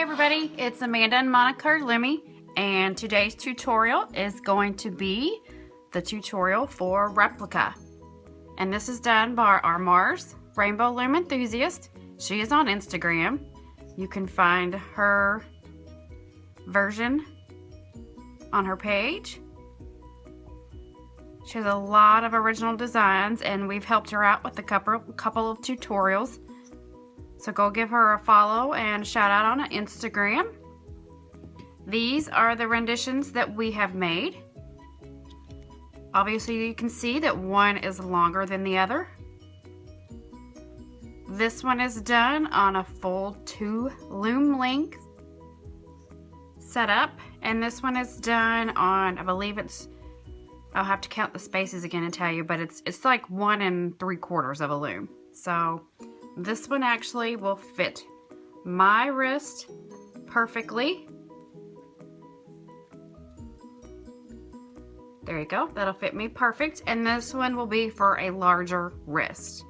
Hey everybody, it's Amanda and Monica Loomy, and today's tutorial is going to be the tutorial for Replica. And this is done by our Mars Rainbow Loom enthusiast. She is on Instagram. You can find her version on her page. She has a lot of original designs, and we've helped her out with a couple of tutorials. So go give her a follow and shout out on Instagram. These are the renditions that we have made. Obviously you can see that one is longer than the other. This one is done on a full 2 loom length setup, and this one is done on, I believe it's, I'll have to count the spaces again and tell you, but it's like 1 3/4 of a loom. So this one actually will fit my wrist perfectly. There you go, that'll fit me perfect. And this one will be for a larger wrist.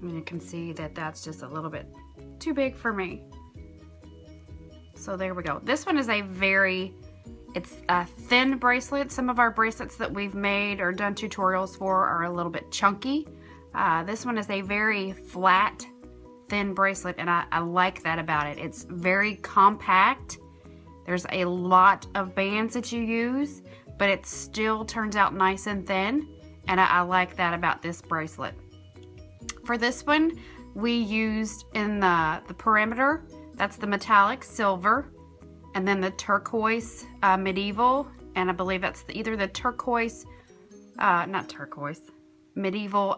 And you can see that that's just a little bit too big for me. So there we go. This one is it's a thin bracelet. Some of our bracelets that we've made or done tutorials for are a little bit chunky. This one is a very flat, thin bracelet, and I like that about it. It's very compact. There's a lot of bands that you use, but it still turns out nice and thin, and I like that about this bracelet. For this one, we used in the perimeter, that's the metallic silver, and then the turquoise medieval, and I believe that's either the turquoise, not turquoise, medieval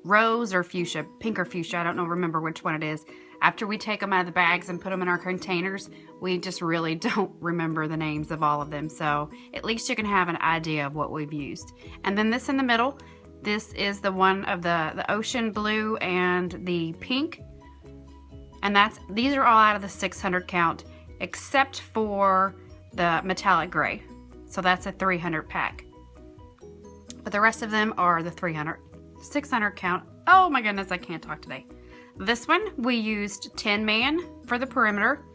rose or fuchsia, pink or fuchsia, I don't know, remember which one it is. After we take them out of the bags and put them in our containers, we just really don't remember the names of all of them, so at least you can have an idea of what we've used. And then this in the middle, this is the one of the ocean blue and the pink, and these are all out of the 600 count except for the metallic gray, so that's a 300 pack. But the rest of them are the 600 count. Oh my goodness, I can't talk today. This one, we used Tin Man for the perimeter.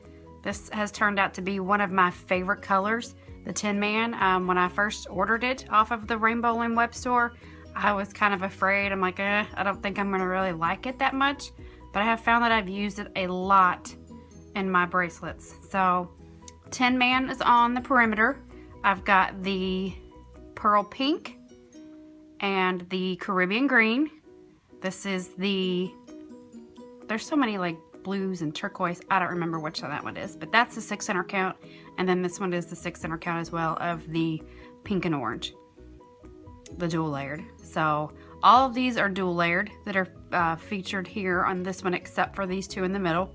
This has turned out to be one of my favorite colors, the Tin Man. When I first ordered it off of the Rainbow Loom web store, I was kind of afraid. I'm like, I don't think I'm gonna really like it that much. But I have found that I've used it a lot in my bracelets. So Tin Man is on the perimeter. I've got the pearl pink and the Caribbean green. This is there's so many like blues and turquoise, I don't remember which one that one is, but that's the 600 count, and then this one is the 600 count as well of the pink and orange, the dual layered. So all of these are dual layered that are featured here on this one except for these two in the middle,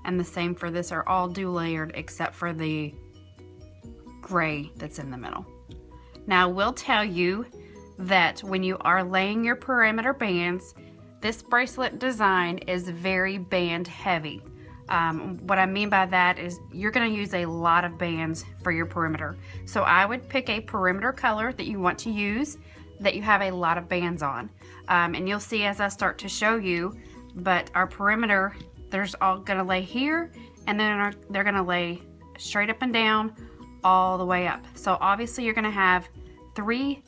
and the same for this, are all dual layered except for the gray that's in the middle. Now I will tell you that when you are laying your perimeter bands, this bracelet design is very band heavy. What I mean by that is you're going to use a lot of bands for your perimeter. So I would pick a perimeter color that you want to use that you have a lot of bands on. And you'll see as I start to show you, but our perimeter, there's all going to lay here, and then they're going to lay straight up and down all the way up. So obviously you're going to have three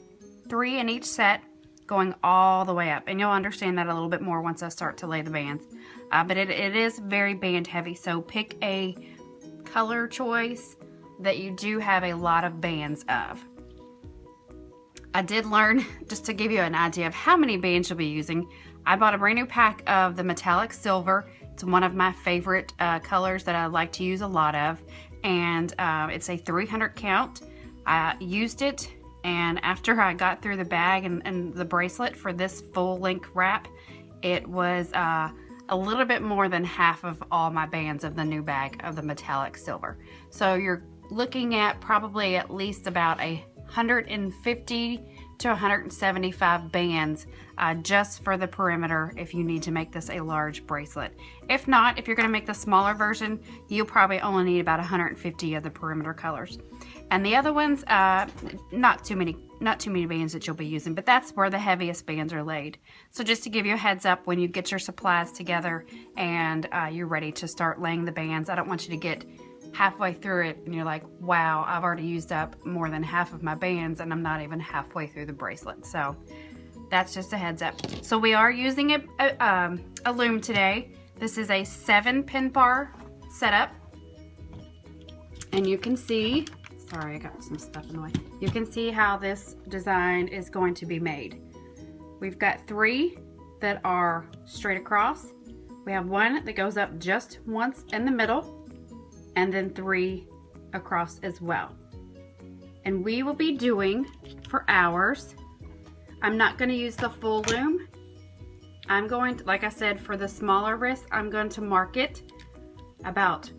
in each set going all the way up, and you'll understand that a little bit more once I start to lay the bands. But it is very band heavy, so pick a color choice that you do have a lot of bands of. I did learn, just to give you an idea of how many bands you'll be using, I bought a brand new pack of the metallic silver. It's one of my favorite colors that I like to use a lot of, and it's a 300 count. I used it, and after I got through the bag and the bracelet for this full length wrap, it was a little bit more than half of all my bands of the new bag of the metallic silver. So you're looking at probably at least about 150 to 175 bands just for the perimeter if you need to make this a large bracelet. If not, if you're going to make the smaller version, you'll probably only need about 150 of the perimeter colors. And the other ones, not too many bands that you'll be using, but that's where the heaviest bands are laid. So just to give you a heads up when you get your supplies together and you're ready to start laying the bands, I don't want you to get halfway through it and you're like, wow, I've already used up more than half of my bands and I'm not even halfway through the bracelet. So that's just a heads up. So we are using a loom today. This is a 7-pin bar setup. And you can see, sorry, I got some stuff in the way. You can see how this design is going to be made. We've got 3 that are straight across. We have 1 that goes up just once in the middle, and then 3 across as well. And we will be doing, for ours, I'm not going to use the full loom. I'm going to, like I said, for the smaller wrist, I'm going to mark it about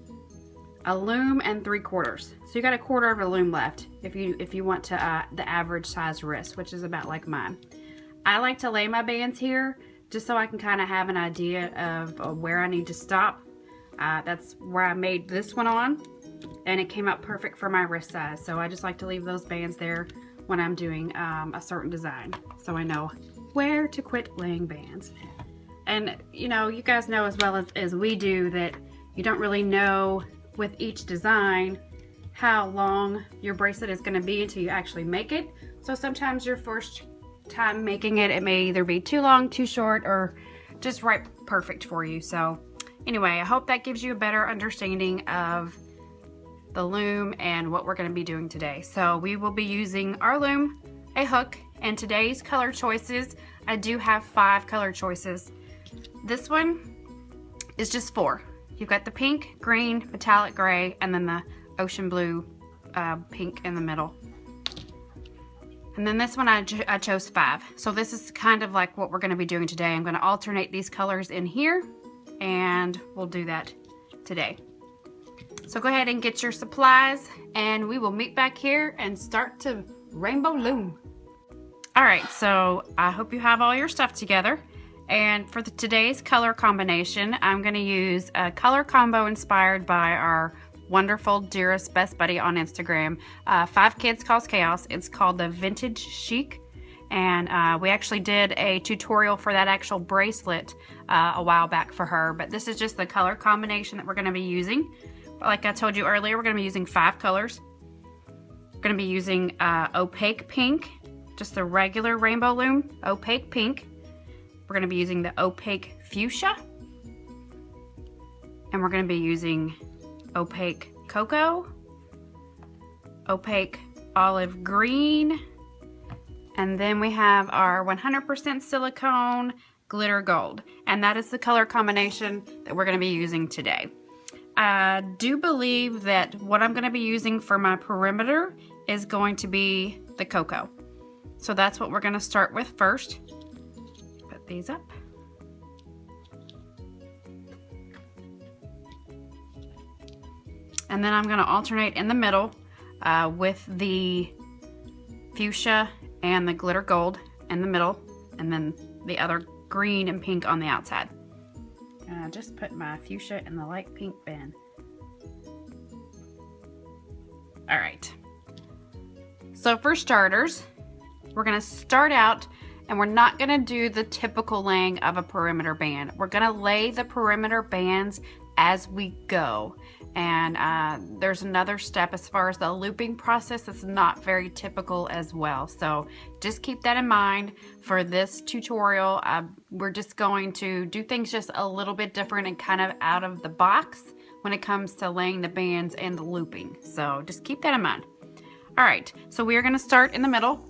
a loom and 3/4. So you got a 1/4 of a loom left if you want to the average size wrist, which is about like mine. I like to lay my bands here just so I can kind of have an idea of where I need to stop. That's where I made this one on, and it came out perfect for my wrist size. So I just like to leave those bands there when I'm doing a certain design, so I know where to quit laying bands. And you know, you guys know as well as we do that you don't really know with each design how long your bracelet is going to be until you actually make it. So sometimes your first time making it, it may either be too long, too short, or just right perfect for you. So anyway, I hope that gives you a better understanding of the loom and what we're going to be doing today. So we will be using our loom, a hook, and today's color choices, I do have 5 color choices. This one is just 4. You've got the pink, green, metallic gray, and then the ocean blue pink in the middle. And then this one I chose 5. So this is kind of like what we're going to be doing today. I'm going to alternate these colors in here, and we'll do that today. So go ahead and get your supplies, and we will meet back here and start to rainbow loom. All right, so I hope you have all your stuff together. And for today's color combination, I'm going to use a color combo inspired by our wonderful, dearest, best buddy on Instagram, 5 Kids Cause Chaos. It's called the Vintage Chic. And we actually did a tutorial for that actual bracelet a while back for her. But this is just the color combination that we're going to be using. Like I told you earlier, we're going to be using 5 colors. We're going to be using opaque pink, just the regular rainbow loom, opaque pink. We're going to be using the opaque fuchsia. And we're going to be using opaque cocoa, opaque olive green, and then we have our 100% silicone glitter gold. And that is the color combination that we're going to be using today. I do believe that what I'm going to be using for my perimeter is going to be the cocoa. So that's what we're going to start with first. Put these up. And then I'm going to alternate in the middle with the fuchsia and the glitter gold in the middle, and then the other green and pink on the outside. And I just put my fuchsia in the light pink bin. All right. So for starters, we're going to start out, and we're not going to do the typical laying of a perimeter band. We're going to lay the perimeter bands as we go. And there's another step as far as the looping process that's not very typical as well. So just keep that in mind for this tutorial. We're just going to do things just a little bit different and kind of out of the box when it comes to laying the bands and the looping. So just keep that in mind. All right, so we are going to start in the middle.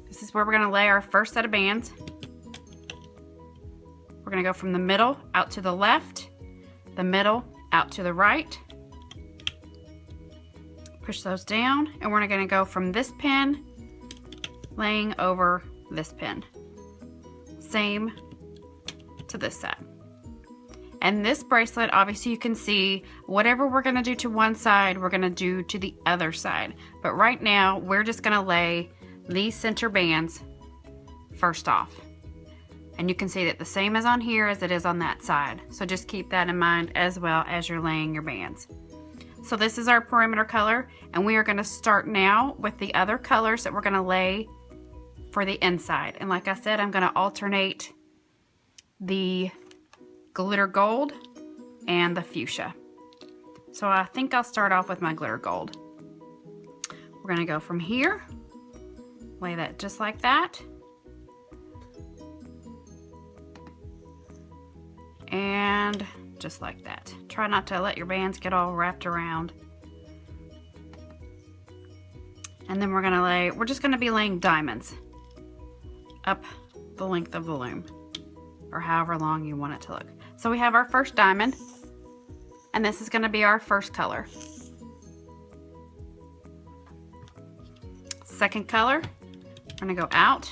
This is where we're going to lay our first set of bands. We're going to go from the middle out to the left, the middle out to the right. Push those down, and we're going to go from this pin laying over this pin. Same to this side. And this bracelet, obviously you can see whatever we're going to do to one side, we're going to do to the other side. But right now, we're just going to lay these center bands first off. And you can see that the same is on here as it is on that side. So just keep that in mind as well as you're laying your bands. So this is our perimeter color, and we are going to start now with the other colors that we're going to lay for the inside. And like I said, I'm going to alternate the glitter gold and the fuchsia. So I think I'll start off with my glitter gold. We're going to go from here, lay that just like that. And just like that. Try not to let your bands get all wrapped around. And then we're just gonna be laying diamonds up the length of the loom, or however long you want it to look. So we have our first diamond, and this is gonna be our first color. Second color, we're gonna go out.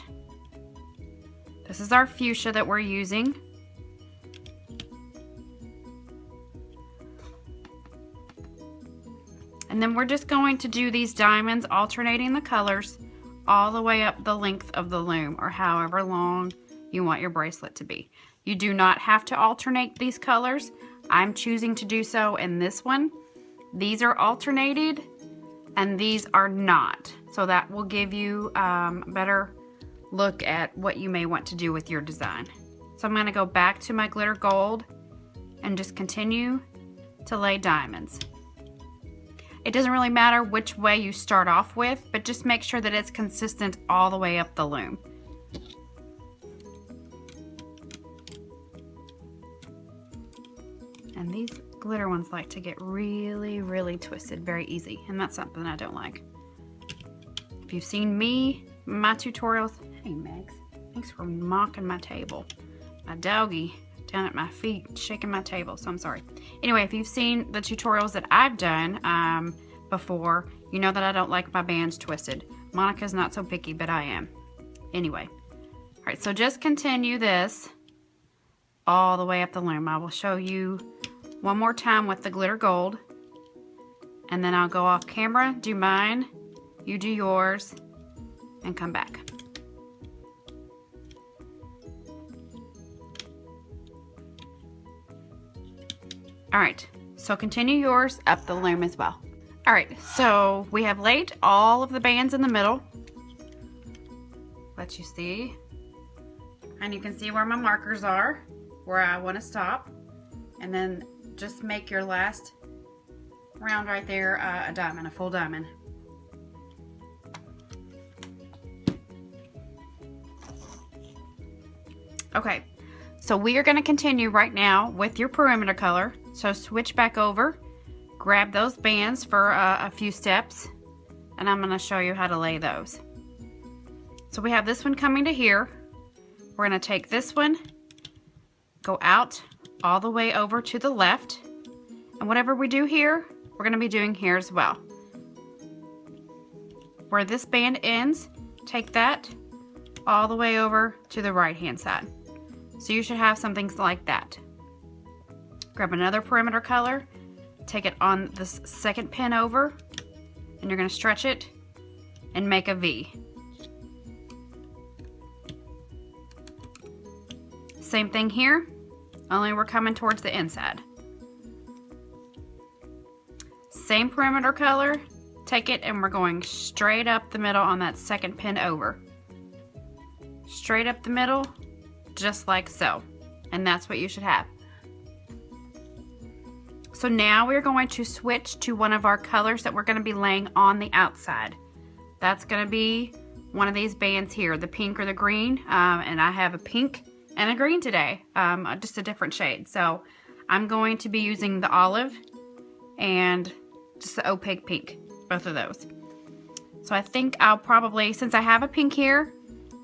This is our fuchsia that we're using. And then we're just going to do these diamonds, alternating the colors all the way up the length of the loom, or however long you want your bracelet to be. You do not have to alternate these colors. I'm choosing to do so in this one. These are alternated and these are not. So that will give you a better look at what you may want to do with your design. So I'm going to go back to my glitter gold and just continue to lay diamonds. It doesn't really matter which way you start off with, but just make sure that it's consistent all the way up the loom. And these glitter ones like to get really, really twisted very easy, and that's something I don't like. If you've seen me, my tutorials, hey Megs, thanks for mocking my table. My doggy down at my feet shaking my table, so I'm sorry. Anyway, if you've seen the tutorials that I've done before, you know that I don't like my bands twisted. Monica's not so picky, but I am. Anyway, all right, so just continue this all the way up the loom. I will show you one more time with the glitter gold, and then I'll go off camera, do mine, you do yours, and come back. All right, so continue yours up the loom as well. All right, so we have laid all of the bands in the middle. Let you see. And you can see where my markers are, where I want to stop. And then just make your last round right there a diamond, a full diamond. Okay, so we are going to continue right now with your perimeter color. So switch back over, grab those bands for a few steps, and I'm going to show you how to lay those. So we have this one coming to here. We're going to take this one, go out all the way over to the left, and whatever we do here, we're going to be doing here as well. Where this band ends, take that all the way over to the right hand side. So you should have something like that. Grab another perimeter color, take it on this second pin over, and you're going to stretch it and make a V. Same thing here, only we're coming towards the inside. Same perimeter color, take it and we're going straight up the middle on that second pin over. Straight up the middle, just like so. And that's what you should have. So now we're going to switch to one of our colors that we're going to be laying on the outside. That's going to be one of these bands here, the pink or the green. And I have a pink and a green today, just a different shade. So I'm going to be using the olive and just the opaque pink, both of those. So I think I'll probably, since I have a pink here,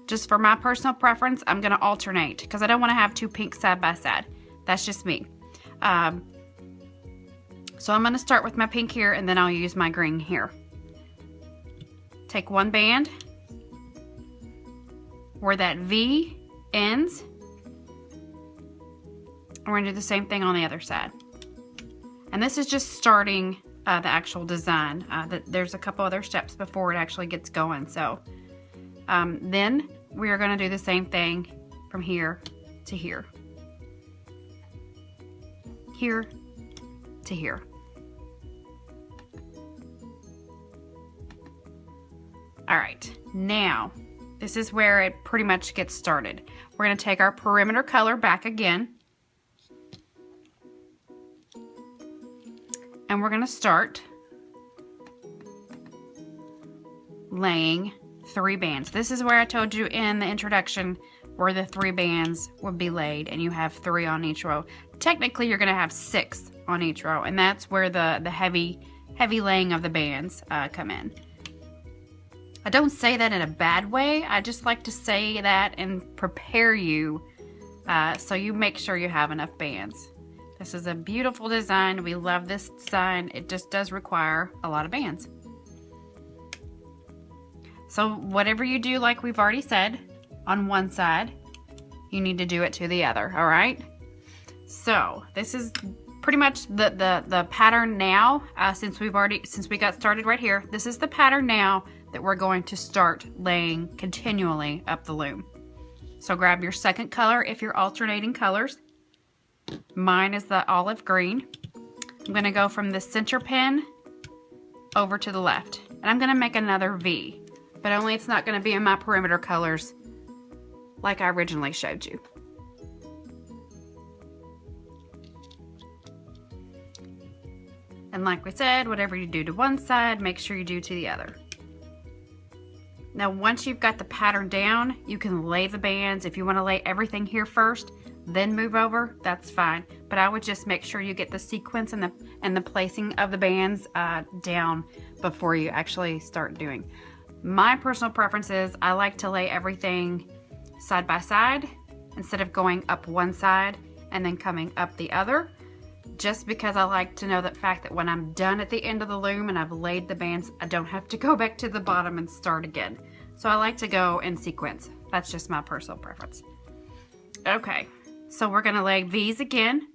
just for my personal preference, I'm going to alternate because I don't want to have two pinks side by side. That's just me. So I'm going to start with my pink here, and then I'll use my green here. Take one band where that V ends. We're going to do the same thing on the other side. And this is just starting the actual design. There's a couple other steps before it actually gets going. So then we are going to do the same thing from here to here. Here to here. All right, now this is where it pretty much gets started. We're going to take our perimeter color back again. And we're going to start laying 3 bands. This is where I told you in the introduction where the 3 bands would be laid, and you have 3 on each row. Technically, you're going to have 6 on each row, and that's where the heavy laying of the bands come in. I don't say that in a bad way. I just like to say that and prepare you so you make sure you have enough bands. This is a beautiful design. We love this design. It just does require a lot of bands. So whatever you do, like we've already said, on one side, you need to do it to the other, all right? So this is pretty much the pattern now, since we got started right here. This is the pattern now that we're going to start laying continually up the loom. So grab your second color if you're alternating colors. Mine is the olive green. I'm going to go from the center pin over to the left, and I'm going to make another V, but only it's not going to be in my perimeter colors like I originally showed you. And like we said, whatever you do to one side, make sure you do to the other. Now once you've got the pattern down, you can lay the bands. If you want to lay everything here first, then move over, that's fine. But I would just make sure you get the sequence and the placing of the bands down before you actually start doing. My personal preference is I like to lay everything side by side instead of going up one side and then coming up the other, just because I like to know the fact that when I'm done at the end of the loom and I've laid the bands, I don't have to go back to the bottom and start again. So I like to go in sequence. That's just my personal preference. Okay, so we're gonna lay V's again.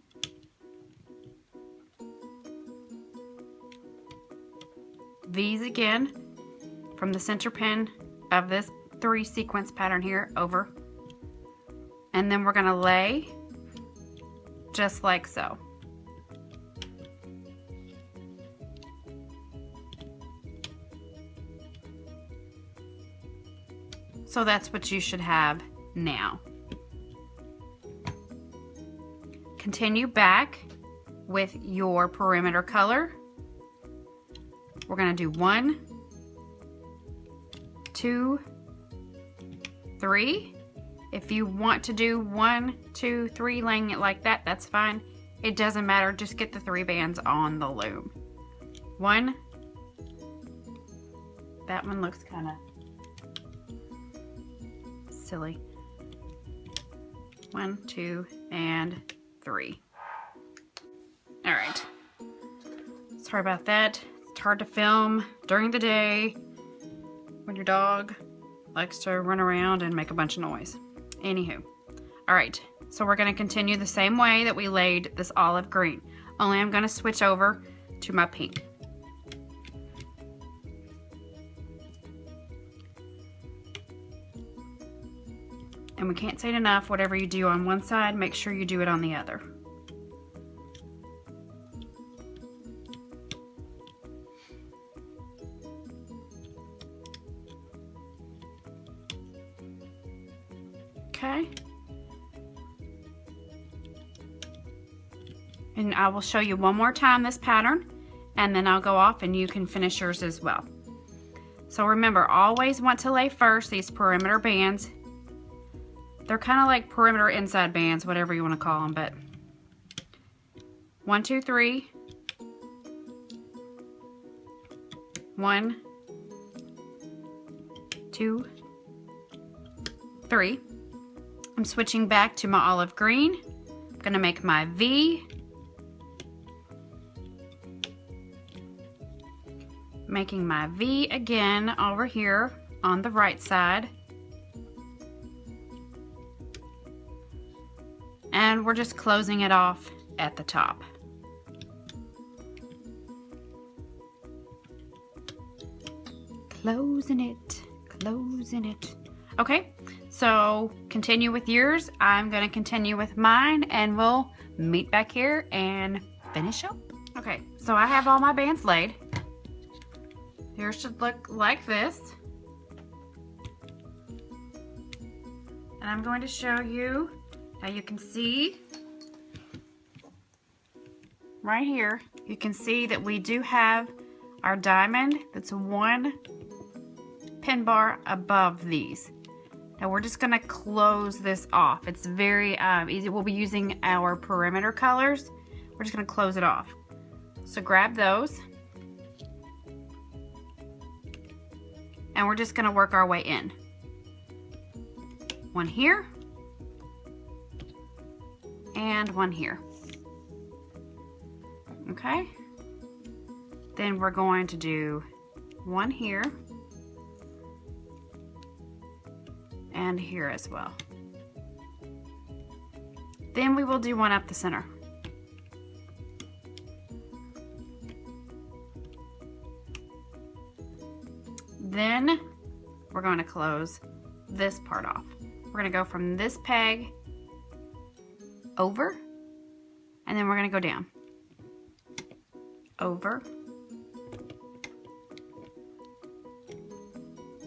V's again from the center pin of this 3 sequence pattern here over. And then we're gonna lay just like so. So that's what you should have now. Continue back with your perimeter color. We're gonna do 1, 2, 3. If you want to do 1, 2, 3, laying it like that, that's fine. It doesn't matter, just get the 3 bands on the loom. 1. That one looks kind of silly. 1, 2, and 3. All right. Sorry about that. It's hard to film during the day when your dog likes to run around and make a bunch of noise. Anywho. All right. So we're going to continue the same way that we laid this olive green. Only I'm going to switch over to my pink. And we can't say it enough, whatever you do on one side, make sure you do it on the other. Okay. And I will show you one more time this pattern, and then I'll go off and you can finish yours as well. So remember, always want to lay first these perimeter bands. They're kind of like perimeter inside bands, whatever you want to call them, but 1, 2, 3. 1, 2, 3. I'm switching back to my olive green. I'm going to make my V. Making my V again over here on the right side. And we're just closing it off at the top. Closing it, closing it. Okay, so continue with yours. I'm going to continue with mine, and we'll meet back here and finish up. Okay, so I have all my bands laid. Yours should look like this. And I'm going to show you. Now you can see right here, you can see that we do have our diamond that's one pin bar above these. Now we're just going to close this off. It's very easy. We'll be using our perimeter colors. We're just going to close it off. So grab those. And we're just going to work our way in. One here. And one here. Okay. Then we're going to do one here. And here as well. Then we will do one up the center. Then we're going to close this part off. We're going to go from this peg over, and then we're going to go down. Over.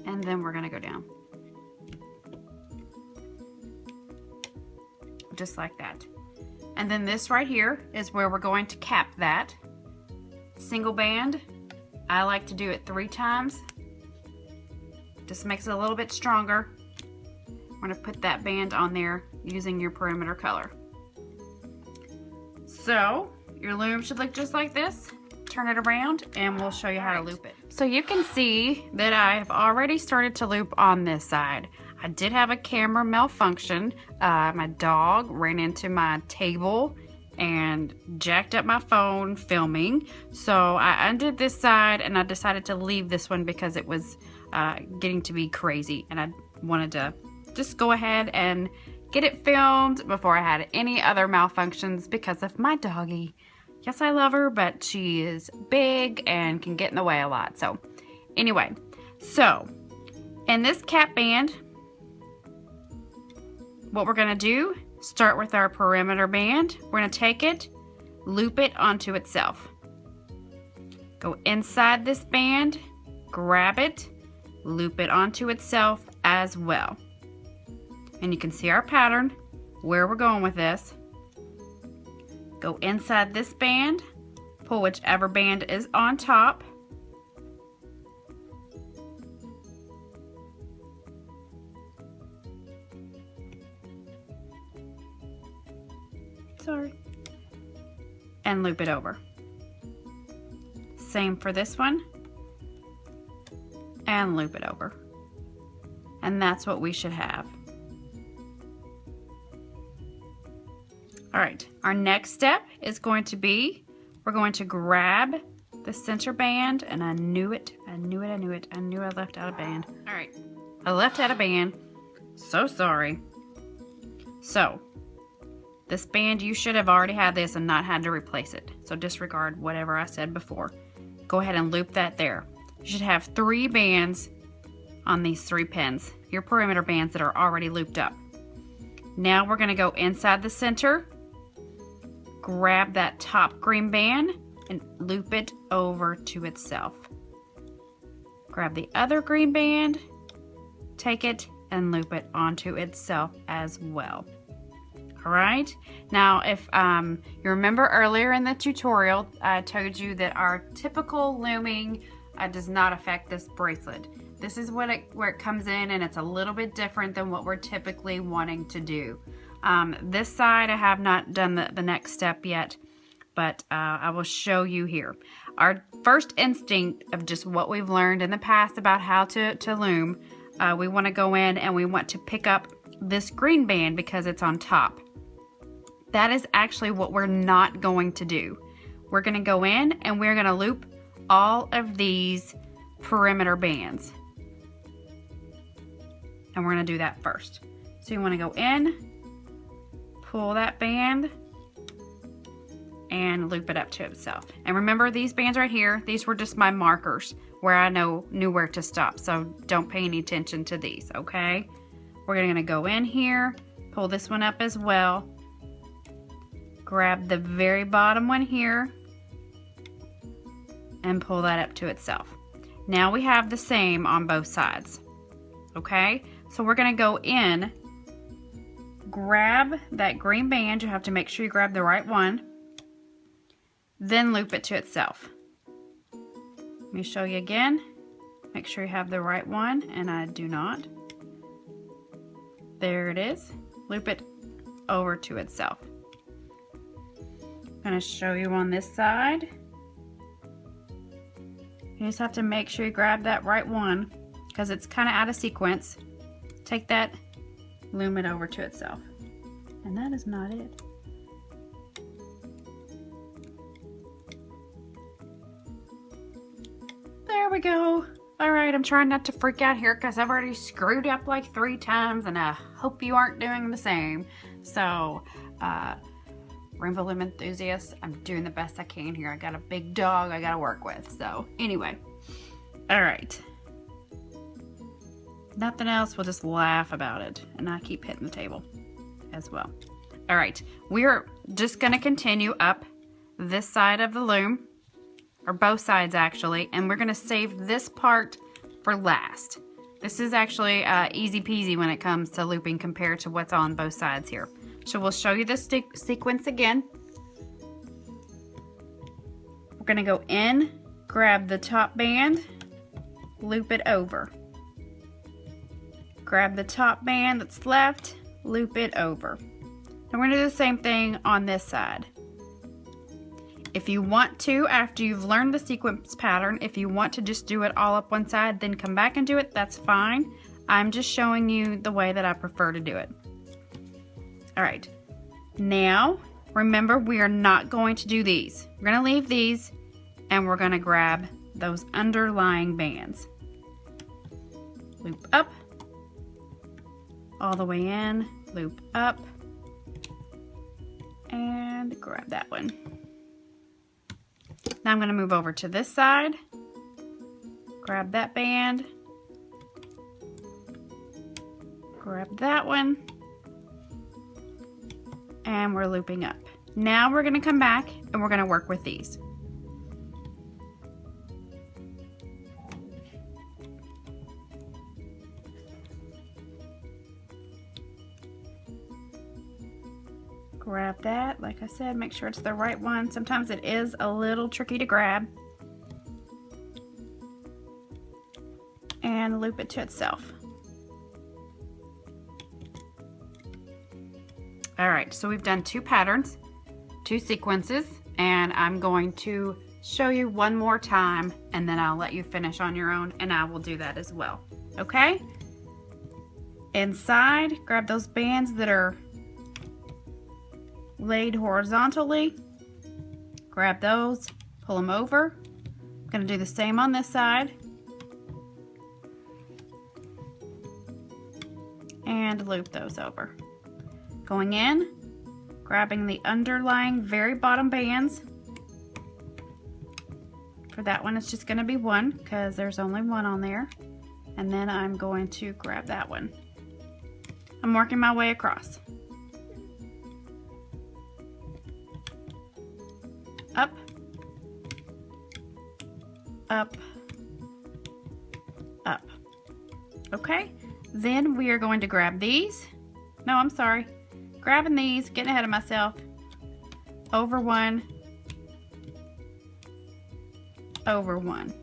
And then we're going to go down. Just like that. And then this right here is where we're going to cap that. Single band. I like to do it 3 times. Just makes it a little bit stronger. We're going to put that band on there using your perimeter color. So your loom should look just like this. Turn it around and we'll show you how to loop it. So you can see that I have already started to loop on this side. I did have a camera malfunction. My dog ran into my table and jacked up my phone filming. So I undid this side and I decided to leave this one because it was getting to be crazy. And I wanted to just go ahead and get it filmed before I had any other malfunctions because of my doggie. Yes, I love her, but she is big and can get in the way a lot. So anyway, so in this cap band, what we're gonna do, start with our perimeter band. We're gonna take it, loop it onto itself. Go inside this band, grab it, loop it onto itself as well. And you can see our pattern, where we're going with this. Go inside this band, pull whichever band is on top. Sorry. And loop it over. Same for this one. And loop it over. And that's what we should have. All right, our next step is going to be, we're going to grab the center band, and I knew I left out a band. All right, I left out a band, so sorry. So, this band, you should have already had this and not had to replace it. So disregard whatever I said before. Go ahead and loop that there. You should have 3 bands on these 3 pins, your perimeter bands that are already looped up. Now we're gonna go inside the center, grab that top green band and loop it over to itself. Grab the other green band, take it and loop it onto itself as well. All right, now if you remember earlier in the tutorial, I told you that our typical looming does not affect this bracelet. This is where it comes in, and it's a little bit different than what we're typically wanting to do. This side I have not done the next step yet, but I will show you here. Our first instinct of just what we've learned in the past about how to loom, we want to go in and we want to pick up this green band because it's on top. That is actually what we're not going to do. We're going to go in and we're going to loop all of these perimeter bands. And we're going to do that first. So you want to go in, pull that band, and loop it up to itself. And remember, these bands right here, these were just my markers where I knew where to stop. So don't pay any attention to these, okay? We're going to go in here, pull this one up as well. Grab the very bottom one here and pull that up to itself. Now we have the same on both sides. Okay, so we're going to go in grab that green band. You have to make sure you grab the right one. Then loop it to itself. Let me show you again. Make sure you have the right one, and I do not. There it is. Loop it over to itself. I'm going to show you on this side. You just have to make sure you grab that right one because it's kind of out of sequence. Take that, loom it over to itself. And that is not it. There we go. All right, I'm trying not to freak out here because I've already screwed up like 3 times and I hope you aren't doing the same. So, Rainbow Loom enthusiasts, I'm doing the best I can here. I got a big dog I gotta work with. So, anyway. All right. Nothing else, we'll just laugh about it. And I keep hitting the table as well. All right, we're just gonna continue up this side of the loom. Or both sides actually, and we're gonna save this part for last. This is actually easy peasy when it comes to looping compared to what's on both sides here. So we'll show you this sequence again. We're gonna go in, grab the top band, loop it over. Grab the top band that's left, loop it over. And we're gonna do the same thing on this side. If you want to, after you've learned the sequence pattern, if you want to just do it all up one side, then come back and do it, that's fine. I'm just showing you the way that I prefer to do it. All right, now remember we are not going to do these. We're gonna leave these and we're gonna grab those underlying bands. Loop up, all the way in, loop up, and grab that one. Now I'm going to move over to this side, grab that band, grab that one, and we're looping up. Now we're going to come back and we're going to work with these. Grab that, like I said, make sure it's the right one. Sometimes it is a little tricky to grab. And loop it to itself. All right, so we've done 2 patterns, 2 sequences, and I'm going to show you one more time and then I'll let you finish on your own and I will do that as well, okay? Inside, grab those bands that are laid horizontally, grab those, pull them over. I'm going to do the same on this side. And loop those over. Going in, grabbing the underlying very bottom bands. For that one, it's just going to be 1 because there's only 1 on there. And then I'm going to grab that one. I'm working my way across. Up, up, up. Okay, then we are going to grab these. No, I'm sorry. Grabbing these, getting ahead of myself. Over 1, over 1.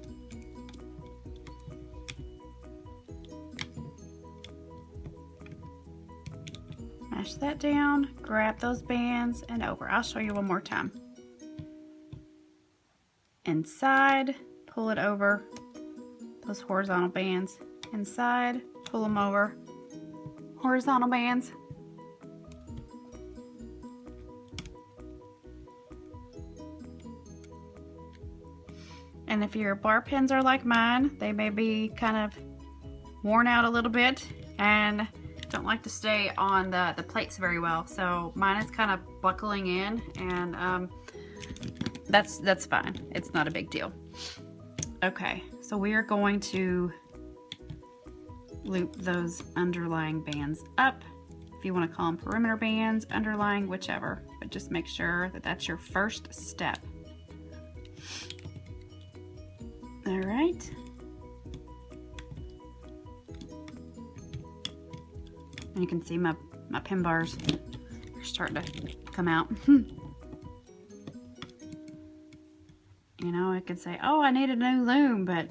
Mash that down, grab those bands, and over. I'll show you one more time. Inside, pull it over, those horizontal bands. Inside, pull them over, horizontal bands. And if your bar pins are like mine, they may be kind of worn out a little bit and don't like to stay on the plates very well. So mine is kind of buckling in and that's fine. It's not a big deal. Okay, so we are going to loop those underlying bands up. If you want to call them perimeter bands, underlying, whichever, but just make sure that that's your first step. All right. And you can see my my pin bars are starting to come out. You know, I could say, oh, I need a new loom, but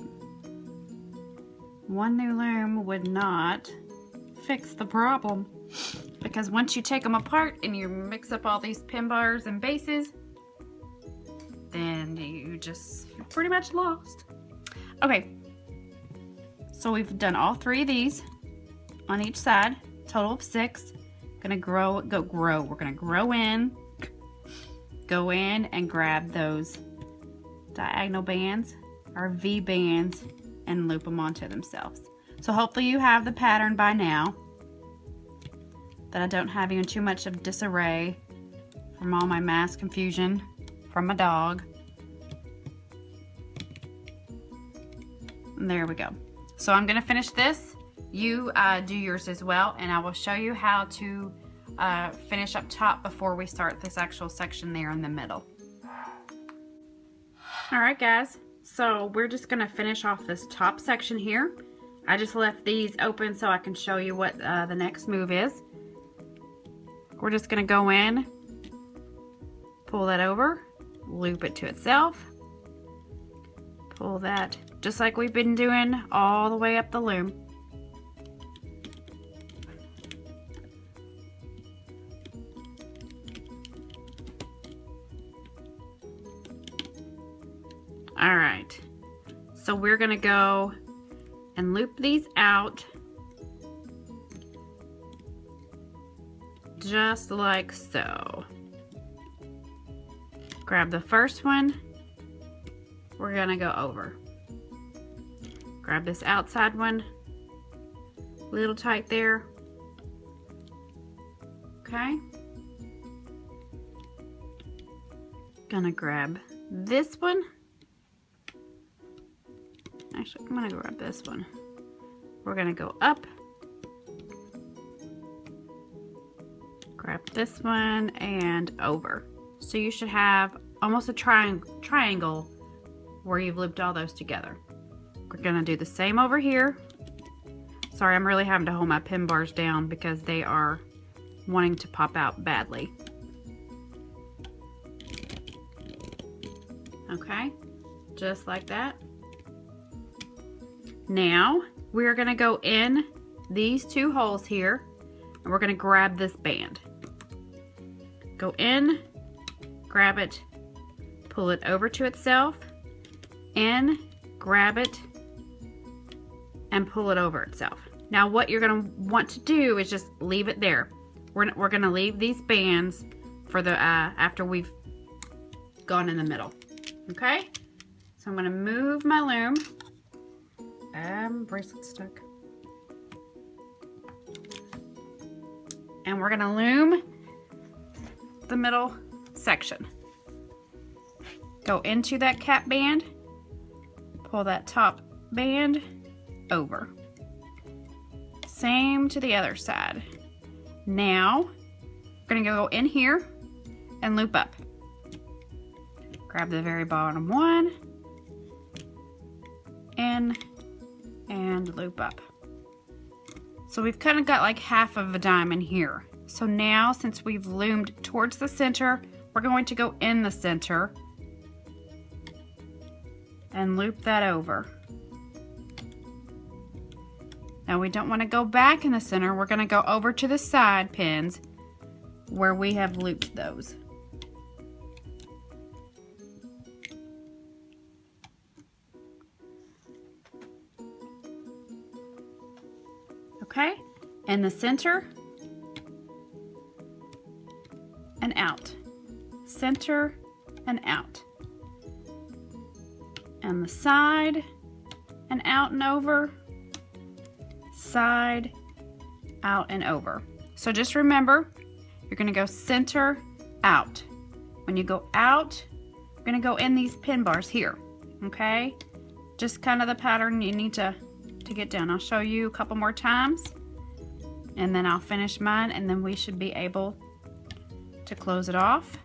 one new loom would not fix the problem. Because once you take them apart and you mix up all these pin bars and bases, then you're pretty much lost. Okay, so we've done all 3 of these on each side, total of 6. Gonna grow. We're gonna go in and grab those diagonal bands or V bands and loop them onto themselves. So hopefully you have the pattern by now, that I don't have you in too much of disarray from all my mass confusion from my dog. And there we go. So I'm gonna finish this. You do yours as well, and I will show you how to finish up top before we start this actual section there in the middle. All right, guys, so we're just gonna finish off this top section here. I just left these open so I can show you what the next move is. We're just gonna go in, pull that over, loop it to itself, pull that, just like we've been doing all the way up the loom. All right, so we're gonna go and loop these out just like so. Grab the first one, we're gonna go over. Grab this outside one, a little tight there. Okay. Gonna grab this one. Actually, I'm gonna grab this one. We're gonna go up. Grab this one and over. So you should have almost a triangle where you've looped all those together. We're gonna do the same over here. Sorry, I'm really having to hold my pin bars down because they are wanting to pop out badly. Okay, just like that. Now we're gonna go in these 2 holes here and we're gonna grab this band. Go in, grab it, pull it over to itself, in, grab it, and pull it over itself. Now what you're gonna want to do is just leave it there. We're gonna leave these bands for the after we've gone in the middle. Okay? So I'm gonna move my loom. Bracelet stuck. And we're gonna loom the middle section. Go into that cap band, pull that top band over. Same to the other side. Now, we're gonna go in here and loop up. Grab the very bottom one, in, and loop up. So we've kind of got like half of a diamond here. So now, since we've loomed towards the center, we're going to go in the center and loop that over. Now we don't want to go back in the center. We're going to go over to the side pins where we have looped those. Okay, in the center and out, center and out, and the side and out and over, side, out and over. So just remember, you're going to go center, out. When you go out, you're going to go in these pin bars here, okay? Just kind of the pattern you need to get down. I'll show you a couple more times and then I'll finish mine and then we should be able to close it off.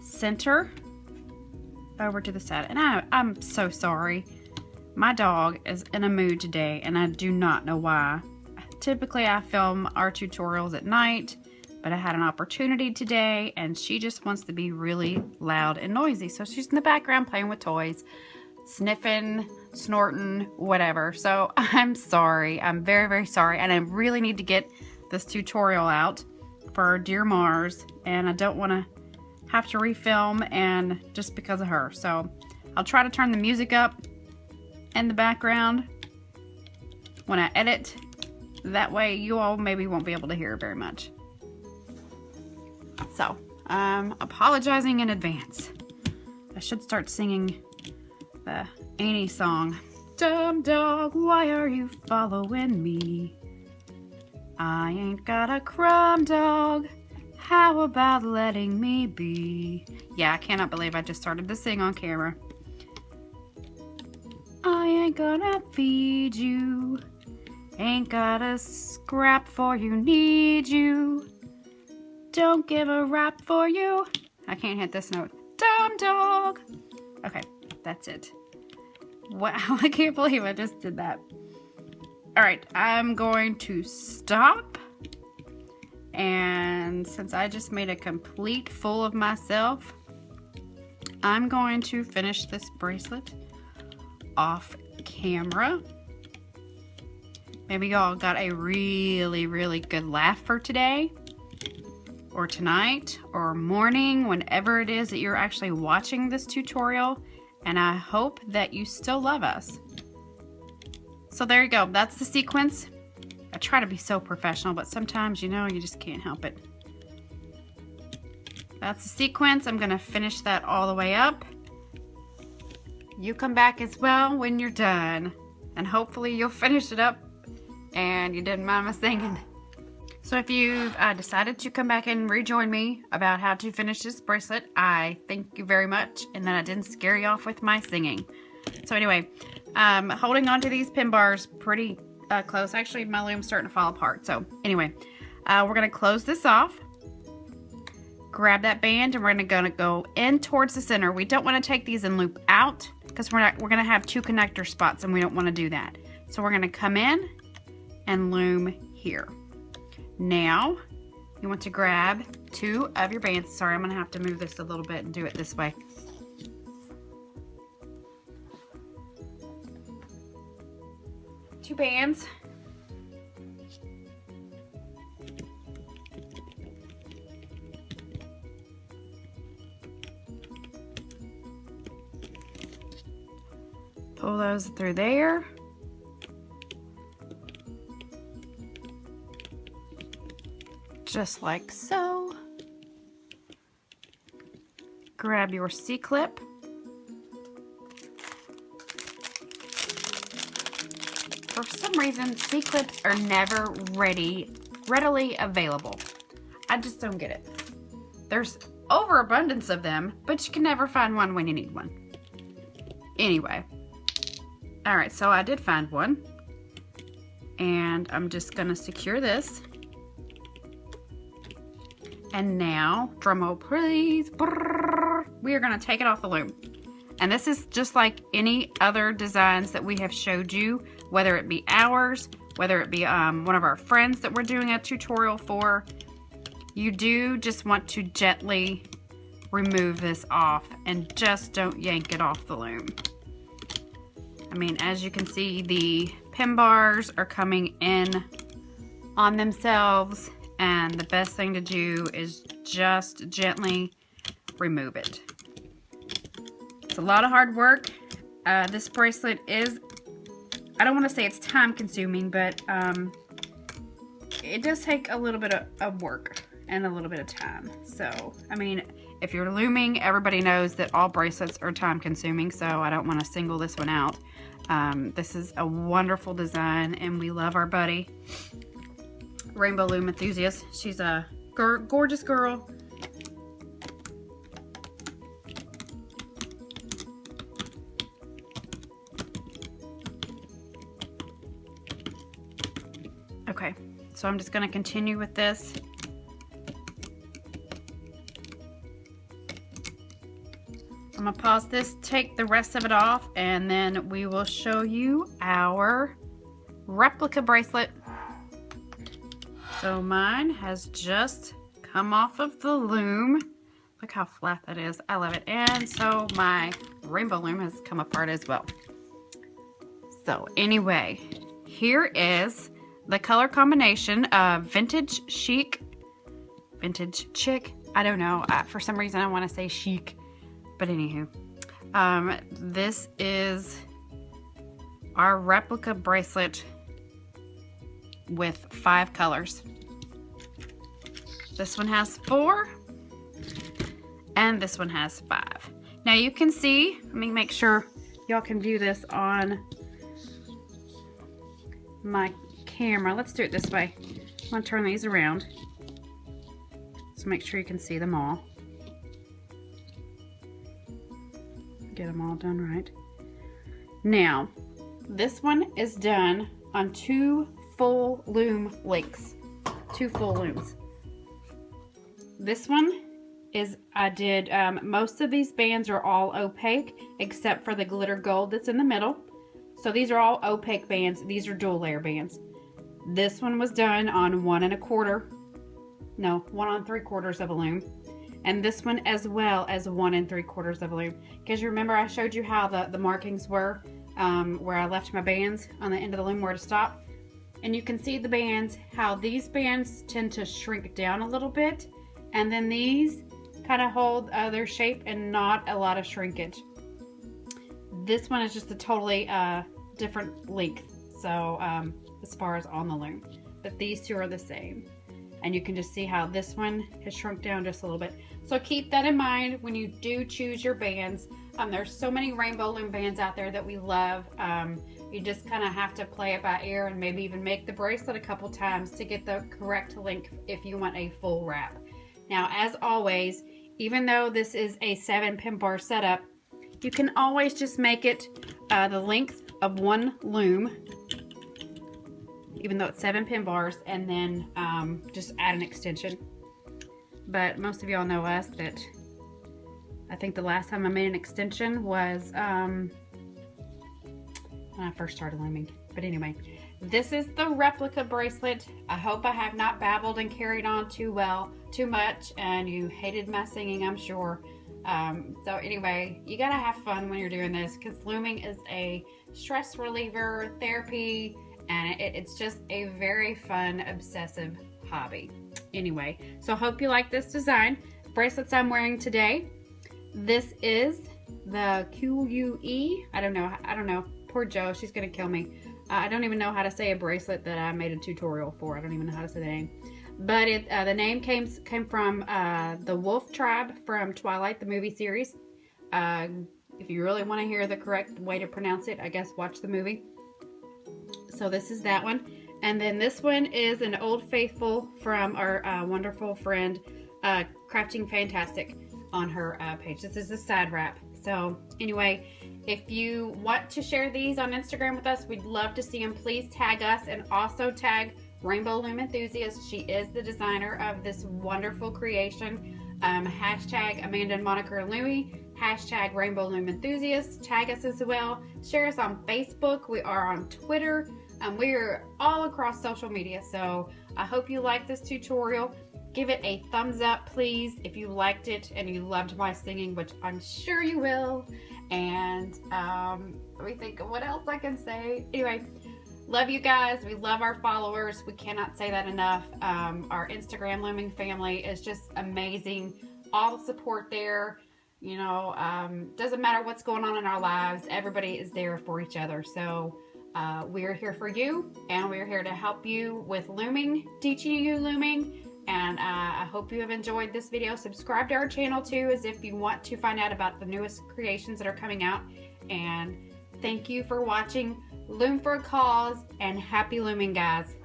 Center over to the side. And I'm so sorry. My dog is in a mood today, and I do not know why. Typically, I film our tutorials at night, but I had an opportunity today, and she just wants to be really loud and noisy. So she's in the background playing with toys, sniffing, snorting, whatever. So I'm sorry. I'm very, very sorry. And I really need to get this tutorial out for dear Mars, and I don't want to have to refilm and just because of her. So I'll try to turn the music up in the background when I edit. That way you all maybe won't be able to hear very much. So I'm apologizing in advance. I should start singing the Annie song. Dumb dog, why are you following me? I ain't got a crumb, dog. How about letting me be? Yeah, I cannot believe I just started to sing on camera. I ain't gonna feed you. Ain't got a scrap for you, need you. Don't give a rap for you. I can't hit this note. Dumb dog. Okay, that's it. Wow, I can't believe I just did that. All right, I'm going to stop. And since I just made a complete fool of myself, I'm going to finish this bracelet off camera. Maybe y'all got a really, really good laugh for today, or tonight, or morning, whenever it is that you're actually watching this tutorial. And I hope that you still love us. So there you go. That's the sequence. I try to be so professional, but sometimes, you know, you just can't help it. That's the sequence. I'm going to finish that all the way up. You come back as well when you're done. And hopefully you'll finish it up and you didn't mind my singing. So if you've decided to come back and rejoin me about how to finish this bracelet, I thank you very much, and that I didn't scare you off with my singing. So anyway, holding on to these pin bars pretty close. Actually, my loom's starting to fall apart. So anyway, we're going to close this off. Grab that band, and we're going to go in towards the center. We don't want to take these and loop out because we're going to have two connector spots, and we don't want to do that. So we're going to come in and loom here. Now, you want to grab two of your bands. Sorry, I'm going to have to move this a little bit and do it this way. Two bands. Pull those through there. Just like so. Grab your C-clip. For some reason, C-clips are never readily available. I just don't get it. There's overabundance of them, but you can never find one when you need one. Anyway. Alright, so I did find one. And I'm just going to secure this. And now, drumroll please, we are going to take it off the loom. And this is just like any other designs that we have showed you, whether it be ours, whether it be one of our friends that we're doing a tutorial for. You do just want to gently remove this off and just don't yank it off the loom. I mean, as you can see, the pin bars are coming in on themselves. And the best thing to do is just gently remove it. It's a lot of hard work. This bracelet is, I don't want to say it's time consuming, but it does take a little bit of work and a little bit of time. So, I mean, if you're looming, everybody knows that all bracelets are time consuming, so I don't want to single this one out. This is a wonderful design, and we love our buddy. Rainbow Loom enthusiast. She's a gorgeous girl. Okay, so I'm just going to continue with this. I'm gonna pause this, take the rest of it off, and then we will show you our replica bracelet. So mine has just come off of the loom. Look how flat that is. I love it. And so my rainbow loom has come apart as well. So anyway, here is the color combination of vintage chic, vintage chic. I don't know. For some reason I want to say chic. But anywho, this is our replica bracelet with 5 colors. This one has 4, and this one has 5. Now you can see, let me make sure y'all can view this on my camera. Let's do it this way. I'm gonna turn these around, so make sure you can see them all. Get them all done right. Now, this one is done on 2 full loom links. 2 full looms. This one is, I did, most of these bands are all opaque except for the glitter gold that's in the middle. So these are all opaque bands. These are dual layer bands. This one was done on 1 3/4 of a loom. And this one as well as 1 3/4 of a loom. Because you remember I showed you how the markings were where I left my bands on the end of the loom where to stop. And you can see the bands, how these bands tend to shrink down a little bit. And then these kind of hold their shape and not a lot of shrinkage. This one is just a totally different length. So as far as on the loom. But these two are the same. And you can just see how this one has shrunk down just a little bit. So keep that in mind when you do choose your bands. There's so many rainbow loom bands out there that we love. You just kind of have to play it by ear and maybe even make the bracelet a couple times to get the correct length if you want a full wrap. Now, as always, even though this is a 7-pin bar setup, you can always just make it the length of 1 loom, even though it's 7-pin bars, and then just add an extension. But most of y'all know us that I think the last time I made an extension was when I first started looming. But anyway, this is the replica bracelet. I hope I have not babbled and carried on too much, and you hated my singing, I'm sure. So anyway, you gotta have fun when you're doing this, because looming is a stress reliever, therapy, and it's just a very fun, obsessive hobby. Anyway, so I hope you like this design. Bracelets I'm wearing today. This is the QUE. I don't know. Poor Joe, she's gonna kill me. I don't even know how to say a bracelet that I made a tutorial for. I don't even know how to say the name. But the name came from the Wolf Tribe from Twilight, the movie series. If you really want to hear the correct way to pronounce it, I guess watch the movie. So this is that one. And then this one is an Old Faithful from our wonderful friend Crafting Fantastic on her page. This is a side wrap. So anyway, if you want to share these on Instagram with us, we'd love to see them. Please tag us and also tag Rainbow Loom Enthusiast. She is the designer of this wonderful creation. Hashtag Amanda and Monica are Loomy. Hashtag Rainbow Loom Enthusiast. Tag us as well. Share us on Facebook. We are on Twitter. We're all across social media. So I hope you like this tutorial. Give it a thumbs up, please, if you liked it and you loved my singing, which I'm sure you will. And let me think of what else I can say. Anyway, love you guys. We love our followers. We cannot say that enough. Our Instagram looming family is just amazing. All the support there. You know, doesn't matter what's going on in our lives. Everybody is there for each other. So we're here for you, and we're here to help you with looming, teaching you looming. And I hope you have enjoyed this video. Subscribe to our channel too, as if you want to find out about the newest creations that are coming out. And thank you for watching. Loom for a cause, and happy looming, guys.